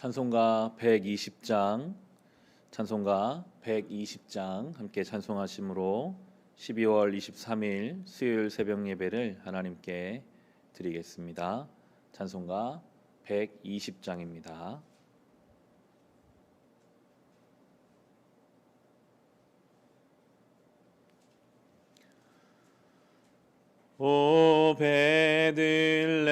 찬송가 120장, 찬송가 120장 함께 찬송하심으로 12월 23일 수요일 새벽 예배를 하나님께 드리겠습니다. 찬송가 120장입니다. 오 베들레헴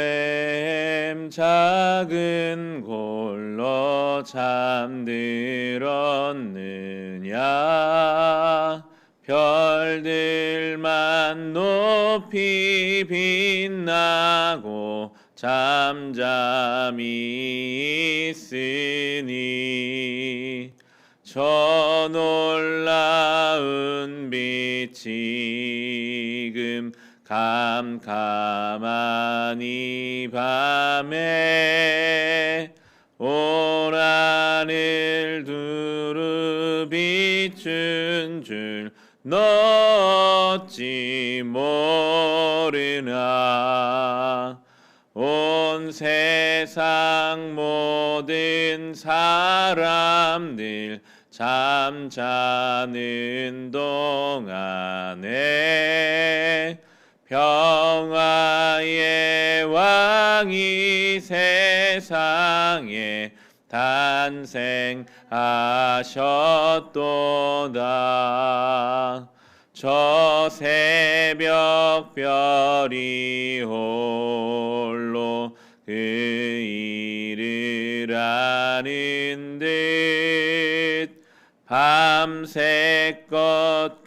작은 골로 잠들었느냐, 별들만 높이 빛나고 잠잠히 있으니 저 놀라운 빛 지금 캄캄한 이 밤에 온 하늘 두루 비춘 줄 너 어찌 모르나. 온 세상 모든 사람들 잠자는 동안에 평화의 왕이 세상에 탄생하셨도다. 저 새벽별이 홀로 그 일을 아는 듯 밤새껏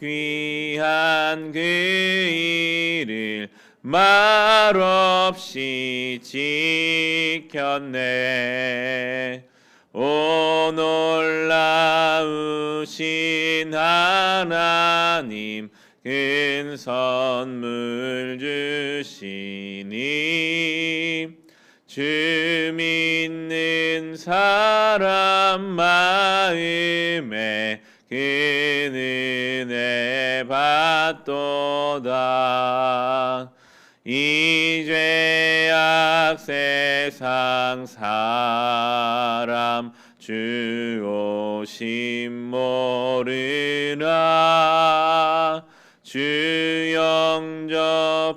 귀한 그 일을 말없이 지켰네. 오 놀라우신 하나님 큰 선물 주시니 주 믿는 사람 마음에 그 은혜 받도다. 이 죄악 세상 사람 주 오심 모르나. 주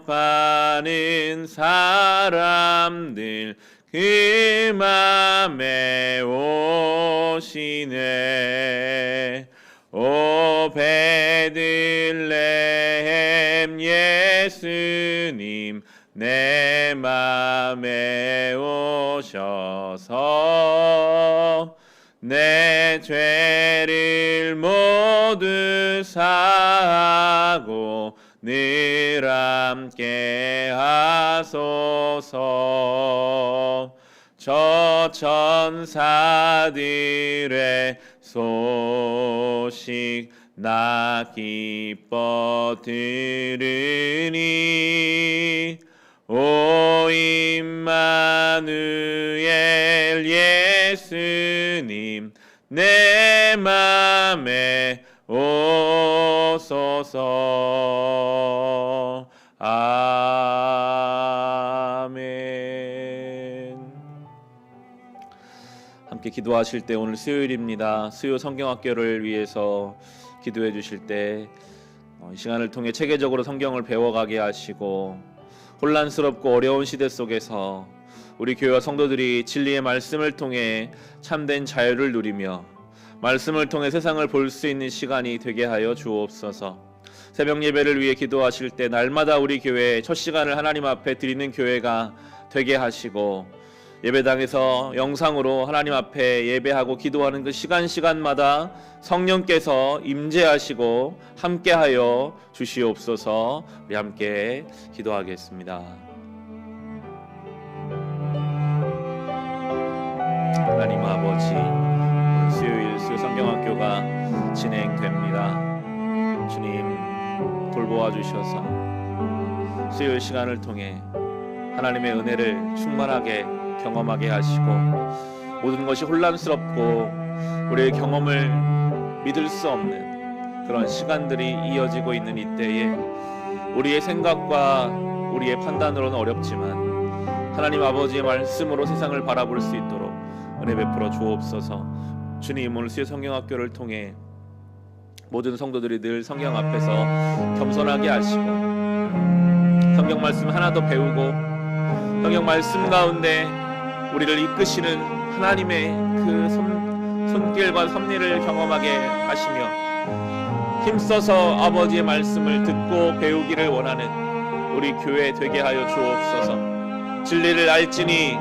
영접하는 사람들 그 맘에 오시네. 오 베들레헴 예수님 내 맘에 오셔서 내 죄를 모두 사하고 늘 함께 하소서. 저 천사들의 소식 나 기뻐 들으니 오 임마누엘 예수님 내 맘에 오소서. 아멘. 함께 기도하실 때 오늘 수요일입니다. 수요 성경학교를 위해서 기도해 주실 때 이 시간을 통해 체계적으로 성경을 배워가게 하시고 혼란스럽고 어려운 시대 속에서 우리 교회와 성도들이 진리의 말씀을 통해 참된 자유를 누리며 말씀을 통해 세상을 볼 수 있는 시간이 되게 하여 주옵소서. 새벽 예배를 위해 기도하실 때 날마다 우리 교회의 첫 시간을 하나님 앞에 드리는 교회가 되게 하시고 예배당에서 영상으로 하나님 앞에 예배하고 기도하는 그 시간마다 성령께서 임재하시고 함께하여 주시옵소서. 우리 함께 기도하겠습니다. 하나님 아버지, 수요일 수요 성경학교가 진행됩니다. 주님 돌보아 주셔서 수요일 시간을 통해 하나님의 은혜를 충만하게 경험하게 하시고 모든 것이 혼란스럽고 우리의 경험을 믿을 수 없는 그런 시간들이 이어지고 있는 이때에 우리의 생각과 우리의 판단으로는 어렵지만 하나님 아버지의 말씀으로 세상을 바라볼 수 있도록 은혜 베풀어 주옵소서. 주님, 오늘 수요 성경학교를 통해 모든 성도들이 늘 성경 앞에서 겸손하게 하시고 성경 말씀 하나 더 배우고 성경 말씀 가운데 우리를 이끄시는 하나님의 그 손길과 섭리를 경험하게 하시며 힘써서 아버지의 말씀을 듣고 배우기를 원하는 우리 교회 되게 하여 주옵소서. 진리를 알지니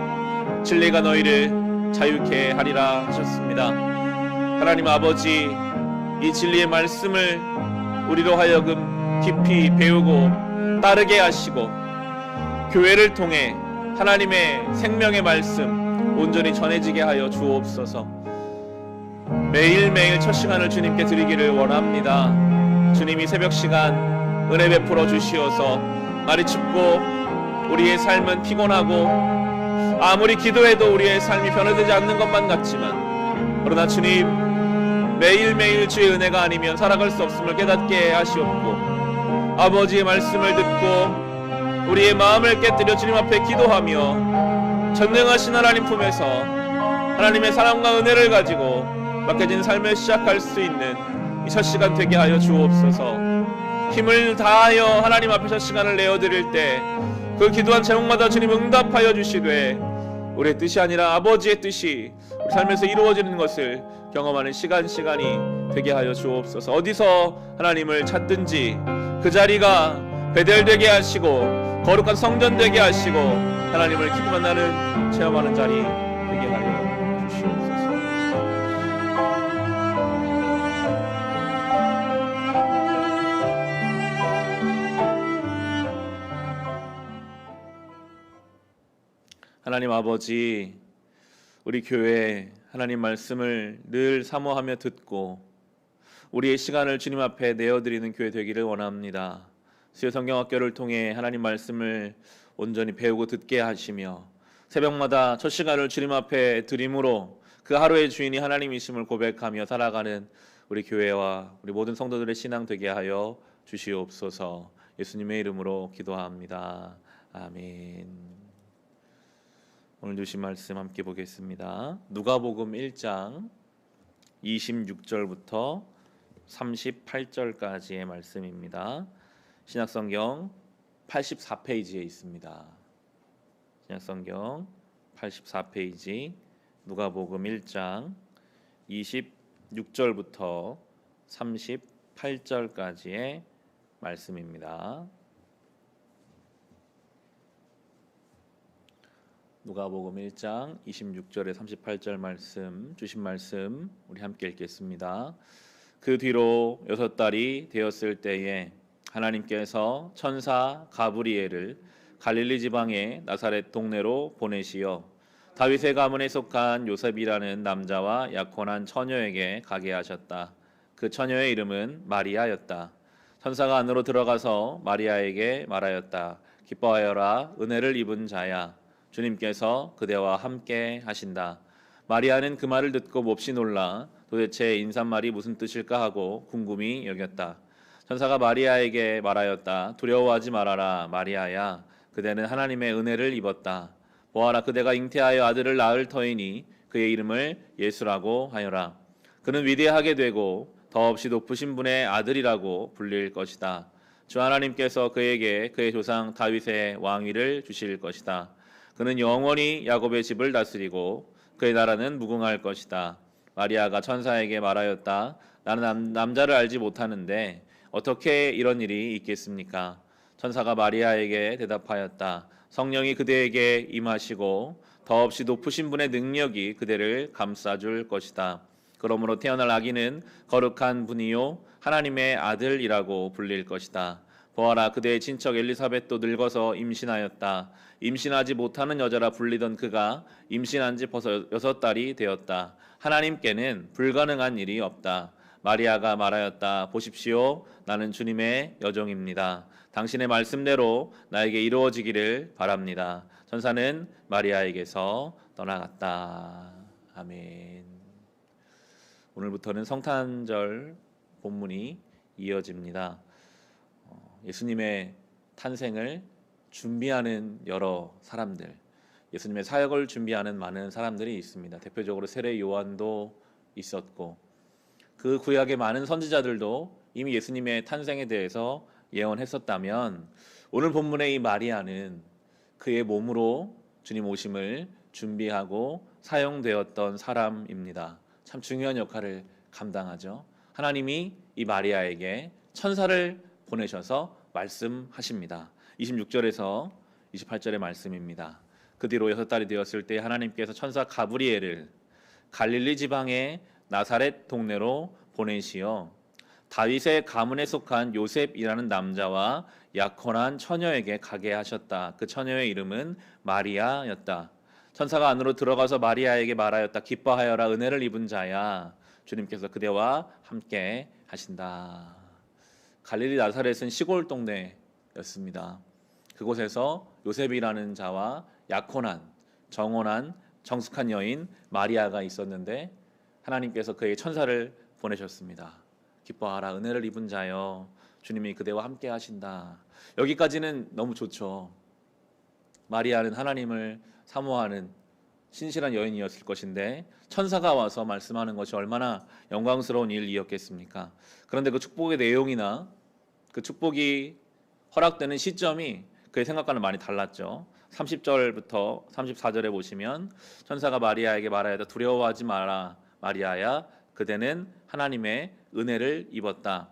진리가 너희를 자유케 하리라 하셨습니다. 하나님 아버지, 이 진리의 말씀을 우리로 하여금 깊이 배우고 따르게 하시고 교회를 통해 하나님의 생명의 말씀 온전히 전해지게 하여 주옵소서. 매일매일 첫 시간을 주님께 드리기를 원합니다. 주님이 새벽 시간 은혜 베풀어 주시어서 날이 춥고 우리의 삶은 피곤하고 아무리 기도해도 우리의 삶이 변화되지 않는 것만 같지만 그러나 주님, 매일매일 주의 은혜가 아니면 살아갈 수 없음을 깨닫게 하시옵고 아버지의 말씀을 듣고 우리의 마음을 깨뜨려 주님 앞에 기도하며 전능하신 하나님 품에서 하나님의 사랑과 은혜를 가지고 맡겨진 삶을 시작할 수 있는 이 첫 시간 되게 하여 주옵소서. 힘을 다하여 하나님 앞에 첫 시간을 내어드릴 때 그 기도한 제목마다 주님 응답하여 주시되 우리의 뜻이 아니라 아버지의 뜻이 우리 삶에서 이루어지는 것을 경험하는 시간이 되게 하여 주옵소서. 어디서 하나님을 찾든지 그 자리가 베델되게 하시고 거룩한 성전 되게 하시고 하나님을 기쁘게 만나는 체험하는 자리 되게 하여 주시옵소서. 하나님 아버지, 우리 교회 하나님 말씀을 늘 사모하며 듣고 우리의 시간을 주님 앞에 내어드리는 교회 되기를 원합니다. 수요 성경학교를 통해 하나님 말씀을 온전히 배우고 듣게 하시며 새벽마다 첫 시간을 주님 앞에 드림으로 그 하루의 주인이 하나님이심을 고백하며 살아가는 우리 교회와 우리 모든 성도들의 신앙 되게 하여 주시옵소서. 예수님의 이름으로 기도합니다. 아멘. 오늘 주신 말씀 함께 보겠습니다. 누가복음 1장 26절부터 38절까지의 말씀입니다. 신약성경 84페이지에 있습니다. 신약성경 84페이지 누가복음 1장 26절부터 38절까지의 말씀입니다. 누가복음 1장 26절에 38절 말씀, 주신 말씀 우리 함께 읽겠습니다. 그 뒤로 6달이 되었을 때에 하나님께서 천사 가브리엘을 갈릴리 지방의 나사렛 동네로 보내시어 다윗의 가문에 속한 요셉이라는 남자와 약혼한 처녀에게 가게 하셨다. 그 처녀의 이름은 마리아였다. 천사가 안으로 들어가서 마리아에게 말하였다. 기뻐하여라, 은혜를 입은 자야. 주님께서 그대와 함께 하신다. 마리아는 그 말을 듣고 몹시 놀라 도대체 인사말이 무슨 뜻일까 하고 궁금히 여겼다. 천사가 마리아에게 말하였다. 두려워하지 말아라, 마리아야. 그대는 하나님의 은혜를 입었다. 보아라, 그대가 잉태하여 아들을 낳을 터이니 그의 이름을 예수라고 하여라. 그는 위대하게 되고 더없이 높으신 분의 아들이라고 불릴 것이다. 주 하나님께서 그에게 그의 조상 다윗의 왕위를 주실 것이다. 그는 영원히 야곱의 집을 다스리고 그의 나라는 무궁할 것이다. 마리아가 천사에게 말하였다. 나는 남자를 알지 못하는데 어떻게 이런 일이 있겠습니까? 천사가 마리아에게 대답하였다. 성령이 그대에게 임하시고 더없이 높으신 분의 능력이 그대를 감싸줄 것이다. 그러므로 태어날 아기는 거룩한 분이요 하나님의 아들이라고 불릴 것이다. 보아라, 그대의 친척 엘리사벳도 늙어서 임신하였다. 임신하지 못하는 여자라 불리던 그가 임신한 지 벌써 6달이 되었다. 하나님께는 불가능한 일이 없다. 마리아가 말하였다. 보십시오, 나는 주님의 여종입니다. 당신의 말씀대로 나에게 이루어지기를 바랍니다. 천사는 마리아에게서 떠나갔다. 아멘. 오늘부터는 성탄절 본문이 이어집니다. 예수님의 탄생을 준비하는 여러 사람들, 예수님의 사역을 준비하는 많은 사람들이 있습니다. 대표적으로 세례 요한도 있었고 그 구약의 많은 선지자들도 이미 예수님의 탄생에 대해서 예언했었다면 오늘 본문의 이 마리아는 그의 몸으로 주님 오심을 준비하고 사용되었던 사람입니다. 참 중요한 역할을 감당하죠. 하나님이 이 마리아에게 천사를 보내셔서 말씀하십니다. 26절에서 28절의 말씀입니다. 그 뒤로 6달이 되었을 때 하나님께서 천사 가브리엘을 갈릴리 지방의 나사렛 동네로 보내시어 다윗의 가문에 속한 요셉이라는 남자와 약혼한 처녀에게 가게 하셨다. 그 처녀의 이름은 마리아였다. 천사가 안으로 들어가서 마리아에게 말하였다. 기뻐하여라, 은혜를 입은 자야, 주님께서 그대와 함께 하신다. 갈릴리 나사렛은 시골 동네였습니다. 그곳에서 요셉이라는 자와 약혼한 정혼한 정숙한 여인 마리아가 있었는데 하나님께서 그에게 천사를 보내셨습니다. 기뻐하라, 은혜를 입은 자여, 주님이 그대와 함께 하신다. 여기까지는 너무 좋죠. 마리아는 하나님을 사모하는 신실한 여인이었을 것인데 천사가 와서 말씀하는 것이 얼마나 영광스러운 일이었겠습니까? 그런데 그 축복의 내용이나 그 축복이 허락되는 시점이 그의 생각과는 많이 달랐죠. 30절부터 34절에 보시면 천사가 마리아에게 말하였다. 두려워하지 마라, 마리아야, 그대는 하나님의 은혜를 입었다.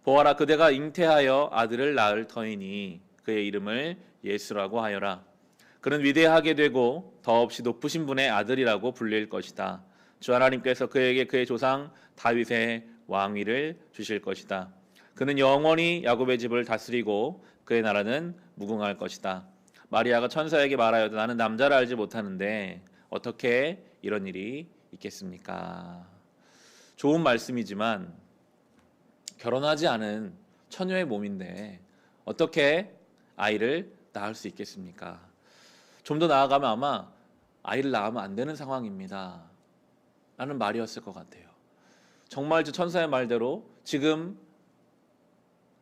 보아라, 그대가 잉태하여 아들을 낳을 터이니 그의 이름을 예수라고 하여라. 그는 위대하게 되고 더없이 높으신 분의 아들이라고 불릴 것이다. 주 하나님께서 그에게 그의 조상 다윗의 왕위를 주실 것이다. 그는 영원히 야곱의 집을 다스리고 그의 나라는 무궁할 것이다. 마리아가 천사에게 말하여도 나는 남자를 알지 못하는데 어떻게 이런 일이 있겠습니까? 좋은 말씀이지만 결혼하지 않은 처녀의 몸인데 어떻게 아이를 낳을 수 있겠습니까? 좀 더 나아가면 아마 아이를 낳으면 안 되는 상황입니다 라는 말이었을 것 같아요. 정말 저 천사의 말대로 지금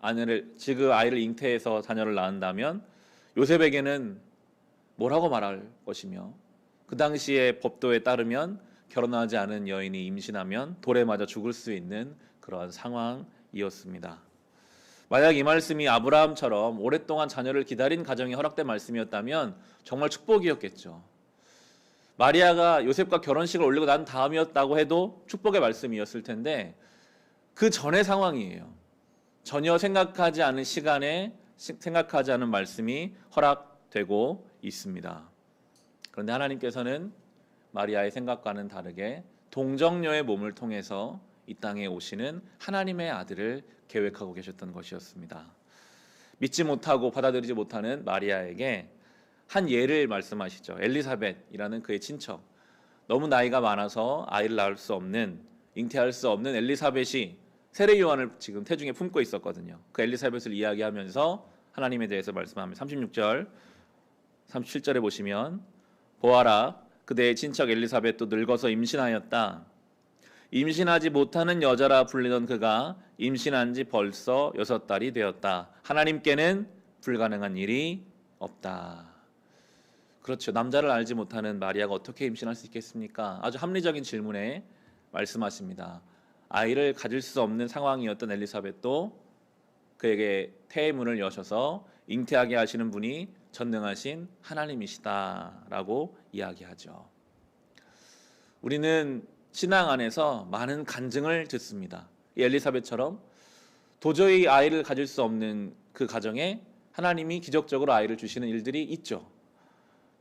아이를 잉태해서 자녀를 낳는다면 요셉에게는 뭐라고 말할 것이며, 그 당시의 법도에 따르면 결혼하지 않은 여인이 임신하면 돌에 맞아 죽을 수 있는 그러한 상황이었습니다. 만약 이 말씀이 아브라함처럼 오랫동안 자녀를 기다린 가정이 허락된 말씀이었다면 정말 축복이었겠죠. 마리아가 요셉과 결혼식을 올리고 난 다음이었다고 해도 축복의 말씀이었을 텐데 그 전의 상황이에요. 전혀 생각하지 않은 시간에 생각하지 않은 말씀이 허락되고 있습니다. 그런데 하나님께서는 마리아의 생각과는 다르게 동정녀의 몸을 통해서 이 땅에 오시는 하나님의 아들을 계획하고 계셨던 것이었습니다. 믿지 못하고 받아들이지 못하는 마리아에게 한 예를 말씀하시죠. 엘리사벳이라는 그의 친척, 너무 나이가 많아서 아이를 낳을 수 없는, 잉태할 수 없는 엘리사벳이 세례 요한을 지금 태중에 품고 있었거든요. 그 엘리사벳을 이야기하면서 하나님에 대해서 말씀합니다. 36절, 37절에 보시면 보아라, 그대의 친척 엘리사벳도 늙어서 임신하였다. 임신하지 못하는 여자라 불리던 그가 임신한 지 벌써 6달이 되었다. 하나님께는 불가능한 일이 없다. 그렇죠. 남자를 알지 못하는 마리아가 어떻게 임신할 수 있겠습니까? 아주 합리적인 질문에 말씀하십니다. 아이를 가질 수 없는 상황이었던 엘리사벳도 그에게 태의 문을 여셔서 잉태하게 하시는 분이 전능하신 하나님이시다라고 이야기하죠. 우리는 신앙 안에서 많은 간증을 듣습니다. 이 엘리사벳처럼 도저히 아이를 가질 수 없는 그 가정에 하나님이 기적적으로 아이를 주시는 일들이 있죠.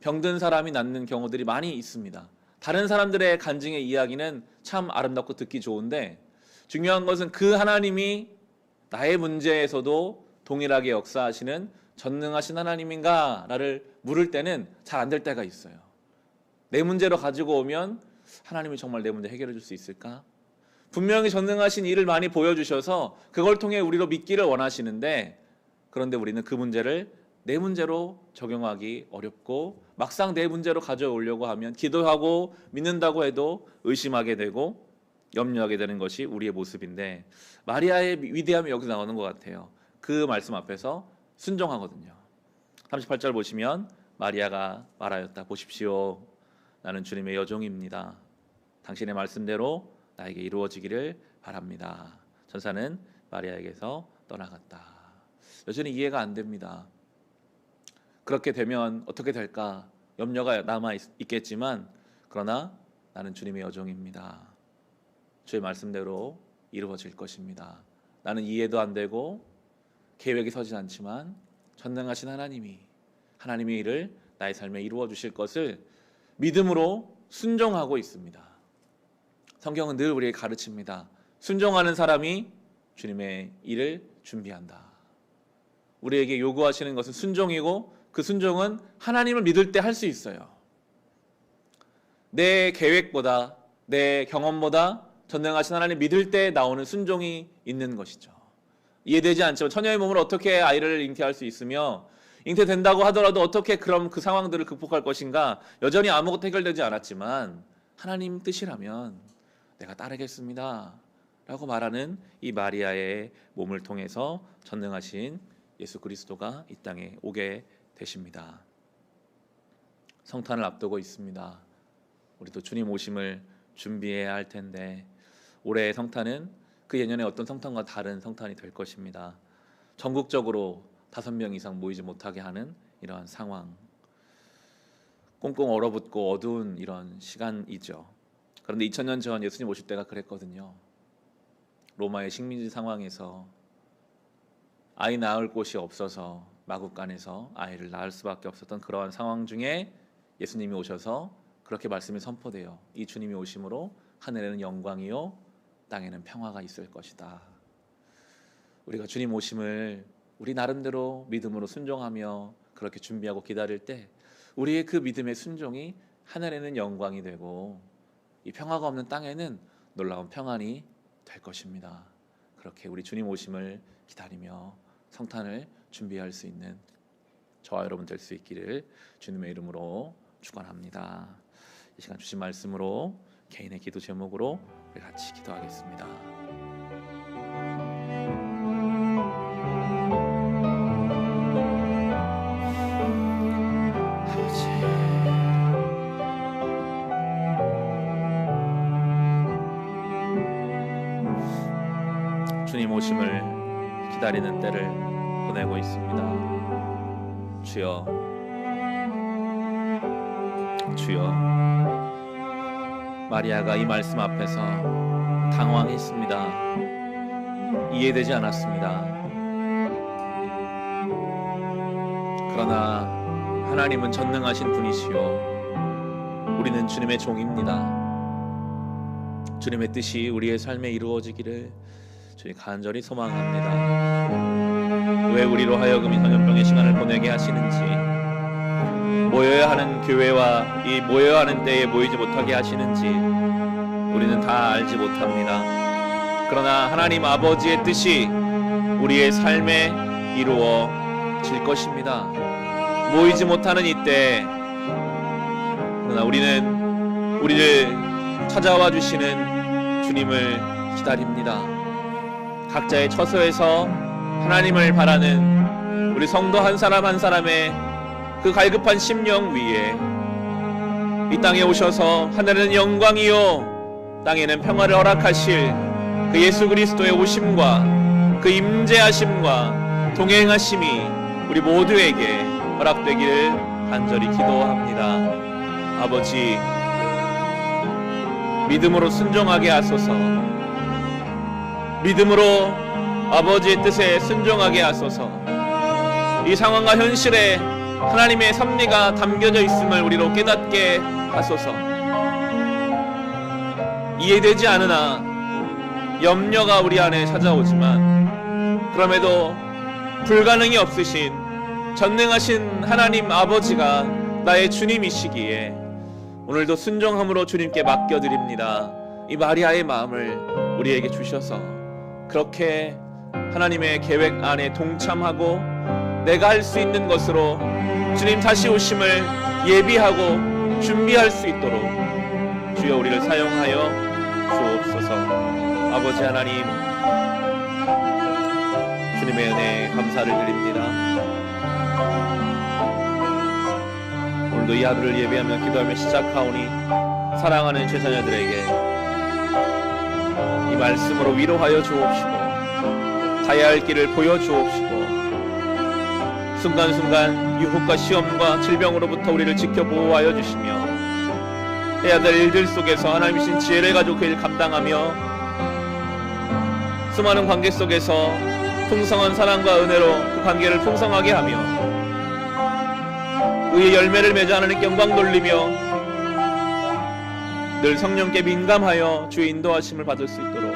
병든 사람이 낫는 경우들이 많이 있습니다. 다른 사람들의 간증의 이야기는 참 아름답고 듣기 좋은데 중요한 것은 그 하나님이 나의 문제에서도 동일하게 역사하시는 전능하신 하나님인가를 물을 때는 잘 안 될 때가 있어요. 내 문제로 가지고 오면 하나님이 정말 내 문제 해결해 줄 수 있을까? 분명히 전능하신 일을 많이 보여주셔서 그걸 통해 우리로 믿기를 원하시는데, 그런데 우리는 그 문제를 내 문제로 적용하기 어렵고 막상 내 문제로 가져오려고 하면 기도하고 믿는다고 해도 의심하게 되고 염려하게 되는 것이 우리의 모습인데, 마리아의 위대함이 여기서 나오는 것 같아요. 그 말씀 앞에서 순종하거든요. 38절 보시면 마리아가 말하였다. 보십시오, 나는 주님의 여종입니다. 당신의 말씀대로 나에게 이루어지기를 바랍니다. 천사는 마리아에게서 떠나갔다. 여전히 이해가 안 됩니다. 그렇게 되면 어떻게 될까 염려가 남아 있겠지만, 그러나 나는 주님의 여종입니다. 주의 말씀대로 이루어질 것입니다. 나는 이해도 안 되고 계획이 서진 않지만 전능하신 하나님이 이를 나의 삶에 이루어 주실 것을 믿음으로 순종하고 있습니다. 성경은 늘 우리에게 가르칩니다. 순종하는 사람이 주님의 일을 준비한다. 우리에게 요구하시는 것은 순종이고, 그 순종은 하나님을 믿을 때 할 수 있어요. 내 계획보다, 내 경험보다 전능하신 하나님 믿을 때 나오는 순종이 있는 것이죠. 이해되지 않지만 처녀의 몸으로 어떻게 아이를 잉태할 수 있으며, 잉태된다고 하더라도 어떻게 그럼 그 상황들을 극복할 것인가, 여전히 아무것도 해결되지 않았지만 하나님 뜻이라면 내가 따르겠습니다 라고 말하는 이 마리아의 몸을 통해서 전능하신 예수 그리스도가 이 땅에 오게 되십니다. 성탄을 앞두고 있습니다. 우리도 주님 오심을 준비해야 할 텐데, 올해의 성탄은 그 예년의 어떤 성탄과 다른 성탄이 될 것입니다. 전국적으로 5명 이상 모이지 못하게 하는 이러한 상황, 꽁꽁 얼어붙고 어두운 이런 시간이죠. 그런데 2000년 전 예수님 오실 때가 그랬거든요. 로마의 식민지 상황에서 아이 낳을 곳이 없어서 마국간에서 아이를 낳을 수밖에 없었던 그러한 상황 중에 예수님이 오셔서 그렇게 말씀이 선포돼요. 이 주님이 오심으로 하늘에는 영광이요 땅에는 평화가 있을 것이다. 우리가 주님 오심을 우리 나름대로 믿음으로 순종하며 그렇게 준비하고 기다릴 때, 우리의 그 믿음의 순종이 하늘에는 영광이 되고 이 평화가 없는 땅에는 놀라운 평안이 될 것입니다. 그렇게 우리 주님 오심을 기다리며 성탄을 준비할 수 있는 저와 여러분 될 수 있기를 주님의 이름으로 축원합니다. 이 시간 주신 말씀으로 개인의 기도 제목으로 우리 같이 기도하겠습니다. 주님 오심을 기다리는 때를 보내고 있습니다. 주여, 주여. 마리아가 이 말씀 앞에서 당황했습니다. 이해되지 않았습니다. 그러나 하나님은 전능하신 분이시요, 우리는 주님의 종입니다. 주님의 뜻이 우리의 삶에 이루어지기를 주님 간절히 소망합니다. 왜 우리로 하여금 이 전염병의 시간을 보내게 하시는지, 모여야 하는 교회와 이 모여야 하는 때에 모이지 못하게 하시는지 우리는 다 알지 못합니다. 그러나 하나님 아버지의 뜻이 우리의 삶에 이루어질 것입니다. 모이지 못하는 이때, 그러나 우리는 우리를 찾아와 주시는 주님을 기다립니다. 각자의 처소에서 하나님을 바라는 우리 성도 한 사람 한 사람의 그 갈급한 심령 위에 이 땅에 오셔서 하늘은 영광이요 땅에는 평화를 허락하실 그 예수 그리스도의 오심과 그 임재하심과 동행하심이 우리 모두에게 허락되기를 간절히 기도합니다. 아버지, 믿음으로 순종하게 하소서. 믿음으로 아버지의 뜻에 순종하게 하소서. 이 상황과 현실에 하나님의 섭리가 담겨져 있음을 우리로 깨닫게 하소서. 이해되지 않으나 염려가 우리 안에 찾아오지만, 그럼에도 불가능이 없으신 전능하신 하나님 아버지가 나의 주님이시기에 오늘도 순종함으로 주님께 맡겨드립니다. 이 마리아의 마음을 우리에게 주셔서 그렇게 하나님의 계획 안에 동참하고 내가 할 수 있는 것으로 주님 다시 오심을 예비하고 준비할 수 있도록 주여 우리를 사용하여 주옵소서. 아버지 하나님, 주님의 은혜에 감사를 드립니다. 오늘도 이 하루를 예배하며 기도하며 시작하오니 사랑하는 죄자녀들에게 이 말씀으로 위로하여 주옵시고 가야 할 길을 보여주옵시고 순간순간 유혹과 시험과 질병으로부터 우리를 지켜 보호하여 주시며 해야 될 일들 속에서 하나님이신 지혜를 가지고 그 일 감당하며 수많은 관계 속에서 풍성한 사랑과 은혜로 그 관계를 풍성하게 하며 의의 열매를 맺어 하나님께 영광 돌리며 늘 성령께 민감하여 주의 인도하심을 받을 수 있도록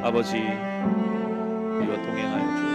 아버지 우리와 동행하여 주옵소서.